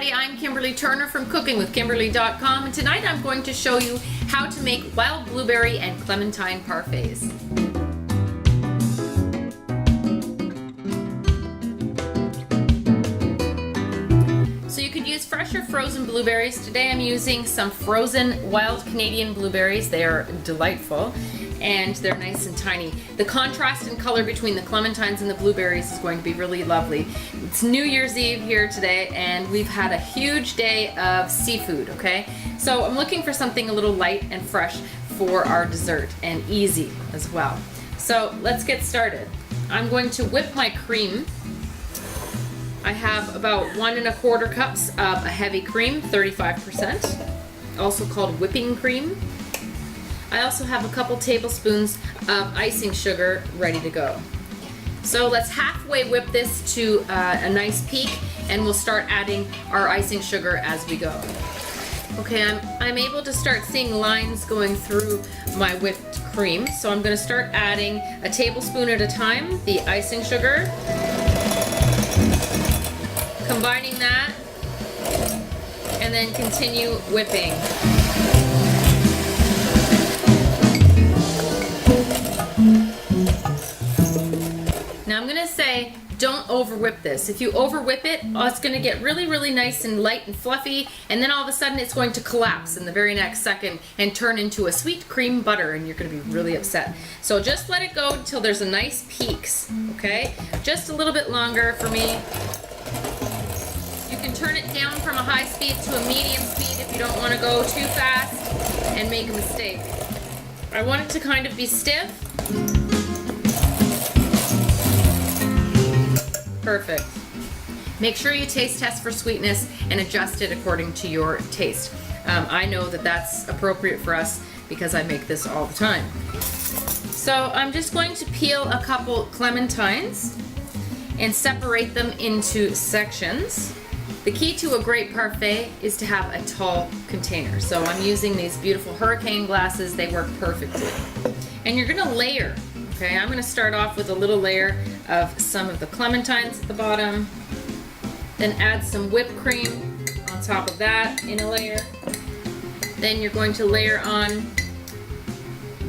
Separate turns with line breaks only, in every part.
everybody, I'm Kimberly Turner from cookingwithkimberly.com, and tonight I'm going to show you how to make wild blueberry and clementine parfaits. So you could use fresh or frozen blueberries. Today I'm using some frozen wild Canadian blueberries. They are delightful and they're nice and tiny. The contrast in color between the clementines and the blueberries is going to be really lovely. It's New Year's Eve here today and we've had a huge day of seafood, okay? So I'm looking for something a little light and fresh for our dessert and easy as well. So let's get started. I'm going to whip my cream. I have about 1 1/4 cups of a heavy cream, 35%, also called whipping cream. I also have a couple tablespoons of icing sugar ready to go. So let's halfway whip this to a nice peak, and we'll start adding our icing sugar as we go. Okay, I'm able to start seeing lines going through my whipped cream, so I'm going to start adding a tablespoon at a time, the icing sugar, combining that, and then continue whipping. Now I'm gonna say, don't over whip this. If you over whip it, it's gonna get really, really nice and light and fluffy, and then all of a sudden it's going to collapse in the very next second and turn into a sweet cream butter, and you're gonna be really upset. So just let it go until there's a nice peaks, okay? Just a little bit longer for me. You can turn it down from a high speed to a medium speed if you don't wanna go too fast and make a mistake. I want it to kind of be stiff. Perfect. Make sure you taste test for sweetness and adjust it according to your taste. I know that that's appropriate for us because I make this all the time. So I'm just going to peel a couple clementines and separate them into sections. The key to a great parfait is to have a tall container. So I'm using these beautiful hurricane glasses. They work perfectly. And you're gonna layer. Okay, I'm going to start off with a little layer of some of the clementines at the bottom, then add some whipped cream on top of that in a layer. Then you're going to layer on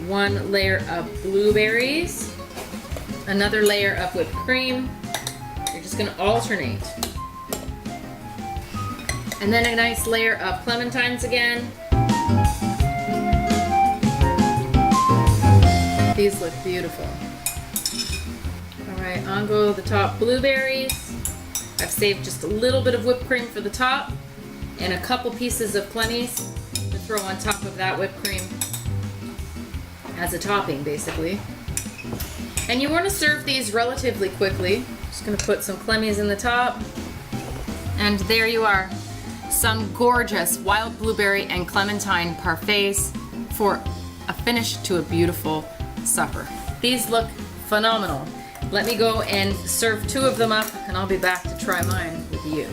1 layer of blueberries, another layer of whipped cream. You're just going to alternate. And then a nice layer of clementines again. These look beautiful. Alright, on go the top blueberries. I've saved just a little bit of whipped cream for the top and a couple pieces of clemies to throw on top of that whipped cream as a topping, basically. And you want to serve these relatively quickly. Just going to put some clemies in the top. And there you are. Some gorgeous wild blueberry and clementine parfaits for a finish to a beautiful supper. These look phenomenal. Let me go and serve 2 of them up, and I'll be back to try mine with you.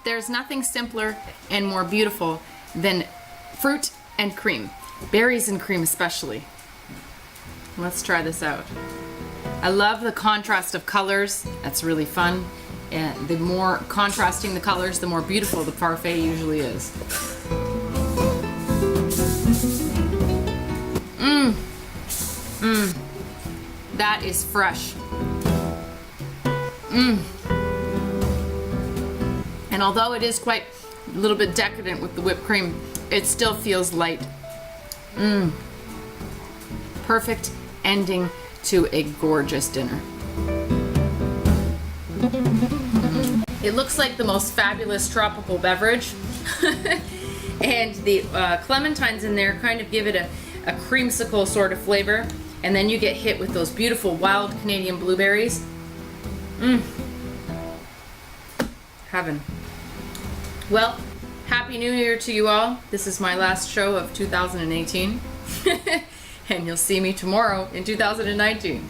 There's nothing simpler and more beautiful than fruit and cream. Berries and cream especially. Let's try this out. I love the contrast of colors. That's really fun. And the more contrasting the colors, the more beautiful the parfait usually is. That is fresh. And although it is quite a little bit decadent with the whipped cream, it still feels light. Perfect ending to a gorgeous dinner. It looks like the most fabulous tropical beverage. And the clementines in there kind of give it a creamsicle sort of flavor. And then you get hit with those beautiful wild Canadian blueberries. Heaven. Well, Happy New Year to you all. This is my last show of 2018. And you'll see me tomorrow in 2019.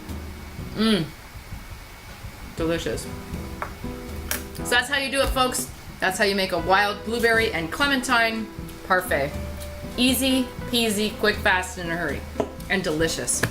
Delicious. So that's how you do it, folks. That's how you make a wild blueberry and clementine Parfait. Easy peasy, quick, fast, and in a hurry. And delicious.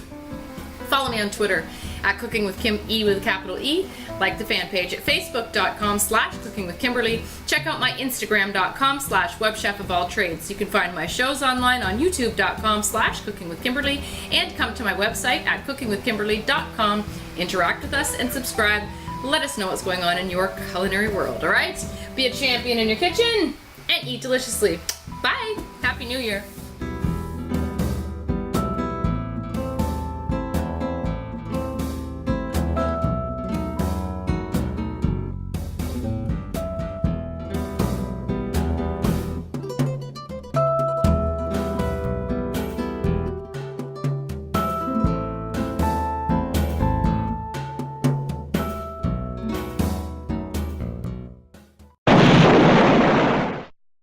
Follow me on Twitter at Cooking with Kim, E with a capital E. Like the fan page at facebook.com/Cooking with Kimberly. Check out my instagram.com/webchef of all trades. You can find my shows online on youtube.com/Cooking with Kimberly, and come to my website at cookingwithkimberly.com. Interact with us and subscribe. Let us know what's going on in your culinary world, all right? Be a champion in your kitchen and eat deliciously. Bye. Happy New Year.